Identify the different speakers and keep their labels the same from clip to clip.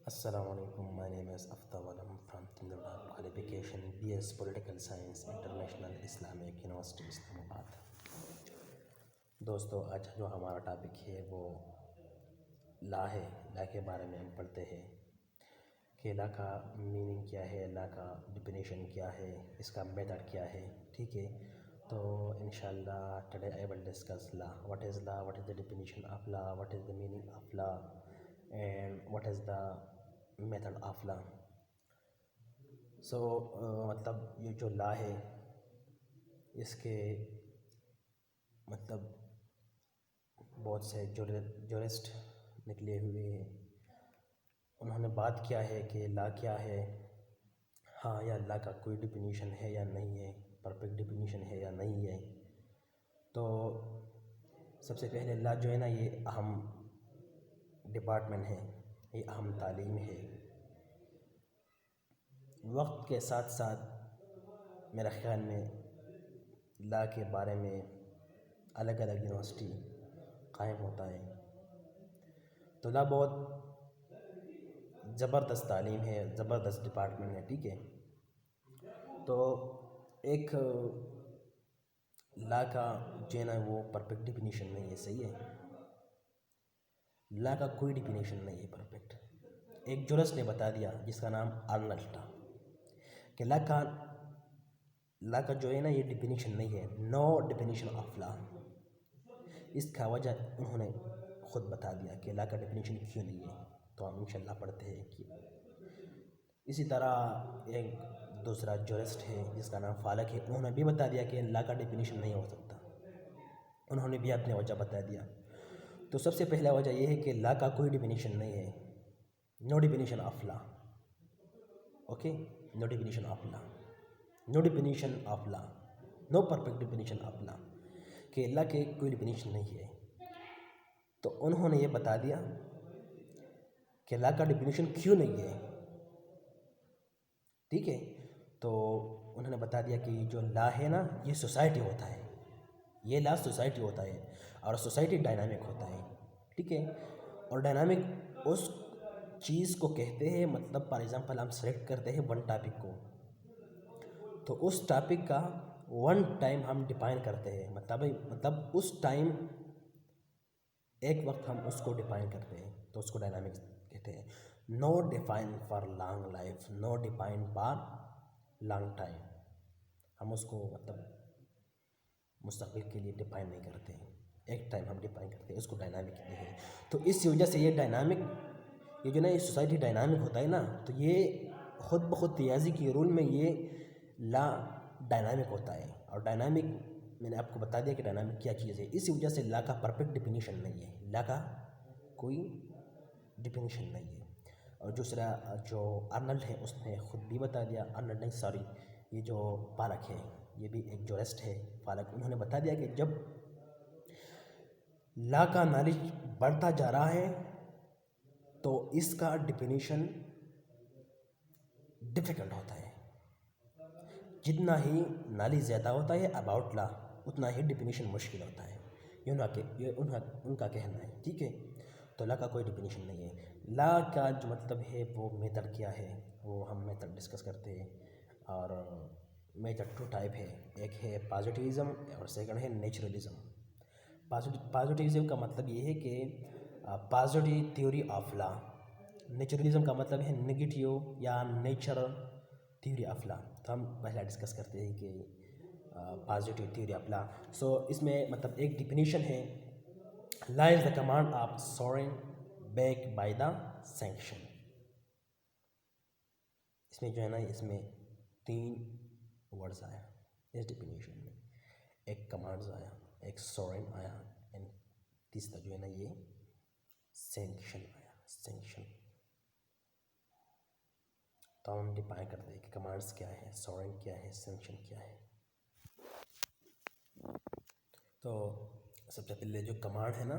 Speaker 1: Assalamu alaikum. My name is Aftab Alam from Tindurab qualification BS Political Science International Islamic University Islamabad. دوستو آج جو ہمارا topic ہے وہ لا ہے. لا کے بارے میں ہم پڑھتے ہیں کہ لا کا میننگ کیا ہے, لا کا ڈیفینیشن کیا ہے, اس کا میتھڈ کیا ہے. ٹھیک ہے, تو انشاءاللہ today I will discuss law. What is law, what is the definition of law, what is the meaning of law, and what is the method of law. So مطلب یہ جو لا ہے اس کے مطلب بہت سے جورسٹ نکلے ہوئے ہیں. انہوں نے بات کیا ہے کہ لا کیا ہے, ہاں یا لا کا کوئی ڈیفینیشن ہے یا نہیں ہے, پرفیکٹ ڈیفینیشن ہے یا نہیں ہے. تو سب سے پہلے لا جو ہے نا یہ اہم ڈپارٹمنٹ ہے, یہ اہم تعلیم ہے. وقت کے ساتھ ساتھ میرے خیال میں لا کے بارے میں الگ الگ یونیورسٹی قائم ہوتا ہے. تو لا بہت زبردست تعلیم ہے, زبردست ڈپارٹمنٹ ہے. ٹھیک ہے, تو ایک لا کا جو ہے نا وہ پرفیکٹ ڈیفینیشن نہیں ہے. صحیح ہے, لا کا کوئی ڈیفینیشن نہیں ہے پرفیکٹ. ایک جورسٹ نے بتا دیا جس کا نام آرنلڈ تھا کہ لا کا جو ہے نا یہ ڈیفینیشن نہیں ہے, نو ڈیفینیشن آف لا. اس کا وجہ انہوں نے خود بتا دیا کہ لا کا ڈیفینیشن کیوں نہیں ہے. تو ہم انشاءاللہ پڑھتے ہیں کہ اسی طرح ایک دوسرا جورسٹ ہے جس کا نام فالک ہے, انہوں نے بھی بتا دیا کہ لا کا ڈیفینیشن نہیں ہو سکتا. انہوں نے بھی اپنے وجہ بتا دیا. تو سب سے پہلا وجہ یہ ہے کہ لا کا کوئی ڈیفینیشن نہیں ہے, no definition of law. Okay, no definition of law, no definition of law, no perfect definition of law, کہ لا کے کوئی ڈیفینیشن نہیں ہے. تو انہوں نے یہ بتا دیا کہ لا کا ڈیفینیشن کیوں نہیں ہے. ٹھیک ہے, تو انہوں نے بتا دیا کہ جو لا ہے نا یہ سوسائٹی ہوتا ہے, یہ لا سوسائٹی ہوتا ہے, اور سوسائٹی ڈائنامک ہوتا ہے. ٹھیک ہے, اور ڈائنامک اس چیز کو کہتے ہیں, مطلب فار ایگزامپل ہم سلیکٹ کرتے ہیں ون ٹاپک کو, تو اس ٹاپک کا ون ٹائم ہم ڈیفائن کرتے ہیں. مطلب اس ٹائم ایک وقت ہم اس کو ڈیفائن کرتے ہیں, تو اس کو ڈائنامکس کہتے ہیں. No define for long life, no define for long time. ہم اس کو مطلب مستقبل کے لیے ڈیفائن نہیں کرتے ہیں, ایک ٹائم ہم ڈیفائن کرتے ہیں, اس کو ڈائنامک کہتے ہیں. تو اس وجہ سے یہ ڈائنامک, یہ جو نا یہ سوسائٹی ڈائنامک ہوتا ہے نا, تو یہ خود بخود ریاضی کے رول میں یہ لا ڈائنامک ہوتا ہے. اور ڈائنامک میں نے آپ کو بتا دیا کہ ڈائنامک کیا چیز ہے. اسی وجہ سے لا کا پرفیکٹ ڈیفینیشن نہیں ہے, لا کا کوئی ڈیفینیشن نہیں ہے. اور دوسرا جو آرنلڈ ہے اس نے خود بھی بتا دیا, آرنلڈ نہیں سوری, یہ جو فالک ہے یہ بھی ایک جورسٹ ہے, فالک. انہوں نے بتا دیا کہ جب لا کا نالج بڑھتا جا رہا ہے تو اس کا ڈیفینیشن ڈیفیکلٹ ہوتا ہے. جتنا ہی نالج زیادہ ہوتا ہے اباؤٹ لا, اتنا ہی ڈیفینیشن مشکل ہوتا ہے. یہ ان کا کہنا ہے. ٹھیک ہے, تو لا کا کوئی ڈیفینیشن نہیں ہے. لا کا جو مطلب ہے وہ میتھڈ کیا ہے وہ ہم میتھڈ ڈسکس کرتے ہیں. اور میتھڈ 2 ٹائپ ہے, ایک ہے پازیٹیوزم اور سیکنڈ ہے نیچرلزم. پازیٹیوزم کا مطلب یہ ہے کہ positive theory of law. Naturalism کا مطلب ہے نگیٹیو یا نیچرل تھیوری آف لا. تو ہم پہلا ڈسکس کرتے ہیں کہ پازیٹیو تھیوری آف لا. سو اس میں مطلب ایک ڈیفینیشن ہے, law is the command of sovereign back by the sanction. اس میں جو ہے نا اس میں 3 ورڈز آیا اس ڈیفینیشن میں, ایک کمانڈز آیا, ایک سورنگ آیا, اینڈ تیسرا جو ہے نا یہ سینکشن آیا, سینکشن. تو ہم ڈیفائن کرتے ہیں کہ کمانڈز کیا ہے, سورنگ کیا ہے, سینکشن کیا ہے. تو سب سے پہلے جو کمانڈ ہے نا,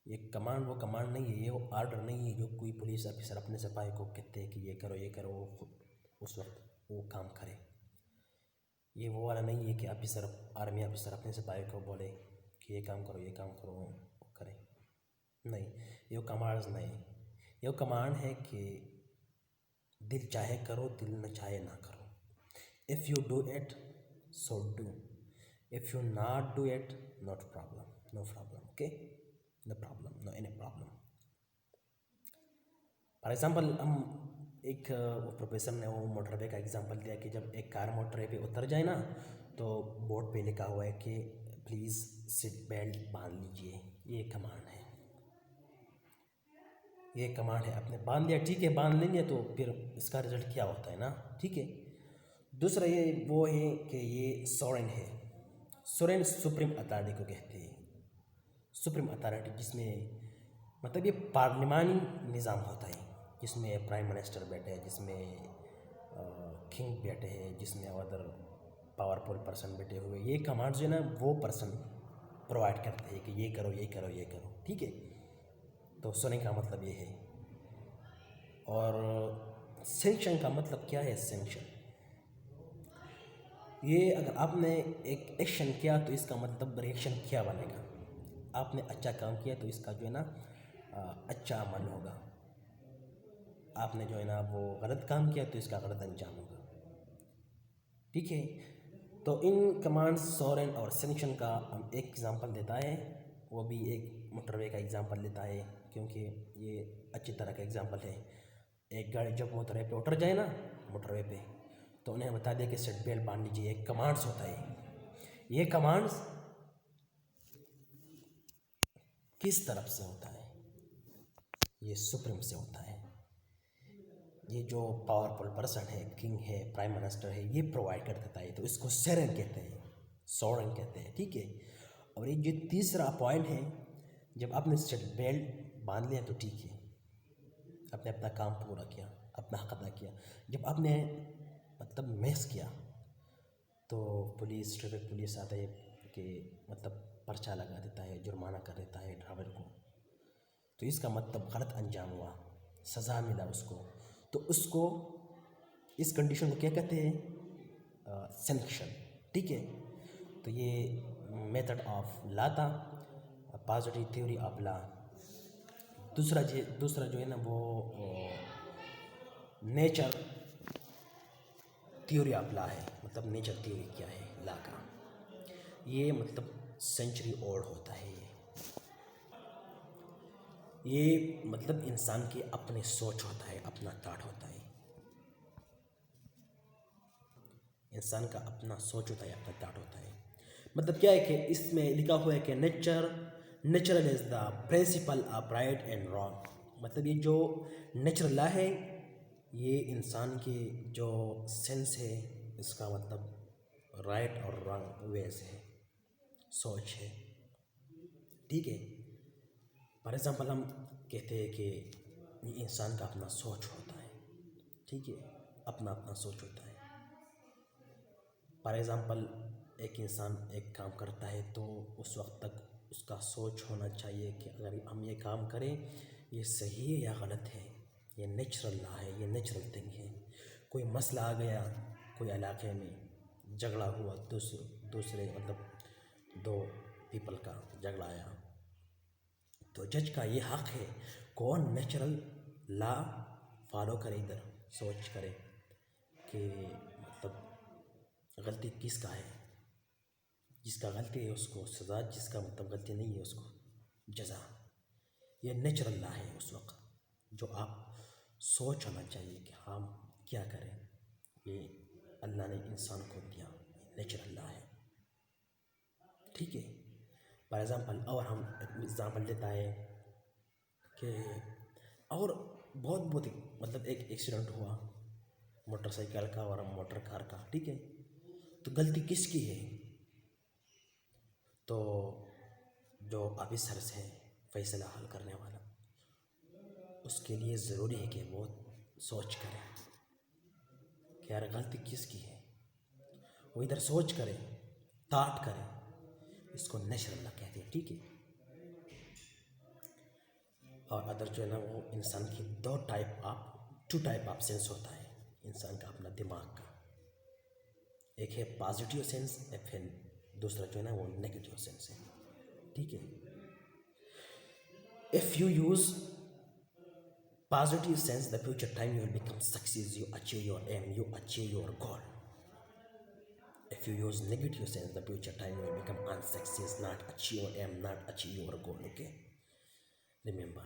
Speaker 1: یہ کمانڈ وہ کمانڈ نہیں ہے, یہ وہ آرڈر نہیں ہے جو کوئی پولیس آفیسر اپنے سپاہی کو کہتے ہیں کہ یہ کرو یہ کرو, وہ خود اس وقت وہ کام کرے. یہ وہ والا نہیں ہے کہ آفیسر, آرمی آفیسر اپنے سپاہی کو بولے کہ یہ کام کرو یہ کام کرو, وہ کرے. نہیں, یہ وہ کمانڈز نہیں. یہ کمانڈ ہے کہ دل چاہے کرو، دل نہ چاہے نہ کرو. If you do it so do, if you not do it not problem, no problem. Okay, no problem, no any problem. For example ہم ایک پروفیسر نے وہ موٹر وے کا ایگزامپل دیا کہ جب ایک کار موٹر وے پہ اتر جائے نا تو بورڈ پہ لکھا ہوا ہے کہ پلیز سیٹ بیلٹ باندھ لیجئے. یہ کمانڈ ہے، یہ کمانڈ ہے. آپ نے باندھ لیا، ٹھیک ہے، باندھ لیں گے تو پھر اس کا رزلٹ کیا ہوتا ہے نا، ٹھیک ہے. دوسرا یہ وہ ہے کہ یہ سورن ہے. سورن سپریم اتھارٹی کو کہتے ہیں. سپریم اتھارٹی جس میں مطلب یہ پارلیمانی نظام ہوتا ہے، جس میں پرائم منسٹر بیٹھے ہیں، جس میں کنگ بیٹھے ہیں، جس میں ادر پاورفل پرسن بیٹھے ہوئے. یہ کمانڈ جو ہے نا وہ پرسن پرووائڈ کرتے ہیں کہ یہ کرو، یہ کرو، یہ کرو، ٹھیک ہے. تو سونے کا مطلب یہ ہے. اور سینکشن کا مطلب کیا ہے؟ سینکشن یہ اگر آپ نے ایک ایکشن کیا تو اس کا مطلب ریئیکشن کیا بنے گا. آپ نے اچھا کام کیا تو اس کا جو ہے نا اچھا عمل ہوگا. آپ نے جو ہے نا وہ غلط کام کیا تو اس کا غلط انجام ہوگا، ٹھیک ہے. تو ان کمانڈ سورن اور سینکشن کا ہم ایک ایگزامپل دیتا ہے، وہ بھی ایک موٹر وے کا ایگزامپل لیتا ہے کیونکہ یہ اچھی طرح کا ایگزامپل ہے. ایک گاڑی جب موٹر وے پہ اتر جائے نا، موٹر وے پہ، تو انہیں بتا دیا کہ سیٹ بیلٹ باندھ لیجیے. ایک کمانڈس ہوتا ہے. یہ کمانڈس کس طرف سے ہوتا ہے؟ یہ سپریم سے ہوتا ہے. یہ جو پاورفل پرسن ہے، کنگ ہے، پرائم منسٹر ہے، یہ پرووائڈ کر دیتا ہے. تو اس کو سیرن کہتے ہیں، سورن کہتے ہیں، ٹھیک ہے. اور یہ جو تیسرا پوائنٹ ہے، جب آپ نے سیٹ بیلٹ باندھ لیا تو ٹھیک ہے، آپ نے اپنا کام پورا کیا، اپنا حق ادا کیا. جب آپ نے مطلب میس کیا تو پولیس، ٹریفک پولیس آتا ہے کہ مطلب پرچہ لگا دیتا ہے، جرمانہ کر دیتا ہے ڈرائیور کو. تو اس کا مطلب غلط انجام ہوا، سزا ملا اس کو. تو اس کو، اس کنڈیشن کو کیا کہتے ہیں؟ سینکشن، ٹھیک ہے. تو یہ میتھڈ آف لا تھا، پازیٹیو تھیوری آف لا. دوسرا جو ہے نا وہ نیچر تھیوری آف لا ہے. مطلب نیچر تھیوری کیا ہے لا کا؟ یہ مطلب سینچری اولڈ ہوتا ہے. یہ مطلب انسان کی اپنے سوچ ہوتا ہے، اپنا تھاٹ ہوتا ہے. انسان کا اپنا سوچ ہوتا ہے، اپنا تھاٹ ہوتا ہے. مطلب کیا ہے کہ اس میں لکھا ہوا ہے کہ natural is the principle of right and wrong. مطلب یہ جو نیچرل لا ہے یہ انسان کی جو سینس ہے، اس کا مطلب رائٹ اور رانگ ویز ہے، سوچ ہے، ٹھیک ہے. فار ایگزامپل ہم کہتے ہیں کہ یہ انسان کا اپنا سوچ ہوتا ہے، ٹھیک ہے، اپنا سوچ ہوتا ہے. فار ایگزامپل ایک انسان ایک کام کرتا ہے تو اس وقت تک اس کا سوچ ہونا چاہیے کہ اگر ہم یہ کام کریں یہ صحیح ہے یا غلط ہے. یہ نیچرل لا ہے، یہ نیچرل تھنگ ہے. کوئی مسئلہ آ گیا، کوئی علاقے میں جھگڑا ہوا، دوسرے مطلب دو پیپل کا جھگڑا آیا، تو جج کا یہ حق ہے کون نیچرل لا فالو کرے، ادھر سوچ کرے کہ مطلب غلطی کس کا ہے. جس کا غلطی ہے اس کو سزا، جس کا مطلب غلطی نہیں ہے اس کو جزا. یہ نیچرل لا ہے. اس وقت جو آپ سوچ ہونا چاہیے کہ ہم کیا کریں، یہ اللہ نے انسان کو دیا، نیچرل لا ہے، ٹھیک ہے. فار ایگزامپل اور ہم ایگزامپل دیتا ہے کہ اور بہت مطلب ایک ایکسیڈنٹ ہوا موٹر سائیکل کا اور موٹر کار کا، ٹھیک ہے. تو غلطی کس کی ہے؟ تو جو آفیسرس ہیں، فیصلہ حل کرنے والا، اس کے لیے ضروری ہے کہ وہ سوچ کرے کہ یار غلطی کس کی ہے. وہ ادھر سوچ کرے، تھاٹ کرے. اس کو نیچرل لا کہتے ہیں، ٹھیک ہے. اور ادر جو ہے نا وہ انسان کی ٹو ٹائپ آف سینس ہوتا ہے انسان کا، اپنا دماغ کا. ایک ہے پازیٹیو سینس، ایک ہے دوسرا جو ہے نا وہ نیگیٹیو سینس ہے، ٹھیک ہے. If you use positive sense, the future time you will become success, you achieve your aim, you achieve your goal. If you use negative sense, the future time you will become unsuccess, not achieve your aim, not achieve your goal. Okay, remember,